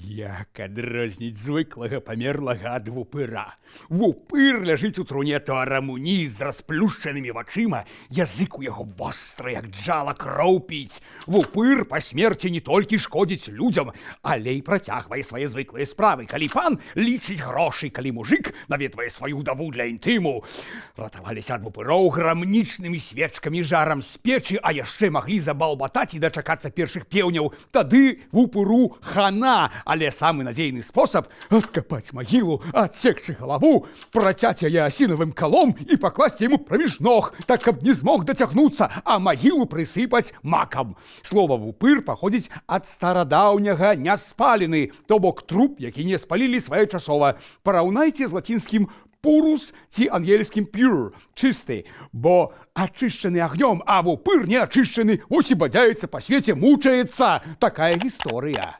Як адрозніць звыклага памерлага ад вупыра. Вупыр ляжыць у труне туарамуні з расплюшчанымі вачыма, язык у яго востры, як джала, кроў піць. Вупыр па смерці не толькі шкодзіць людзям, але і працягвае свае звыклыя справы. Калі пан лічыць грошы, калі мужик наведвае сваю ўдаву для інтыму. Ратаваліся ад вупыроў грамнічнымі свечкамі, жарам з печы, а яшчэ маглі забалбатаць і дачакацца першых пеўняў. Тады вупыру хана, але самы надзейны спосаб – откопаць магілу, адсекчы галаву, працяць яе асінавым калом і пакласці яму праміж ног, так, каб не змог дацягнуцца, а магілу прысыпаць макам. Слова «вупыр» паходзіць ад старадаўняга «няспалены», то бок труп, які не спалілі своечасова. Параўнайце з лацінскім «пурус» ці ангельскім «pure» – чысты, бо ачышчаны агнём, а вупыр не ачышчаны, ось і бадзяецца па свеце, мучаецца. Такая гісторыя.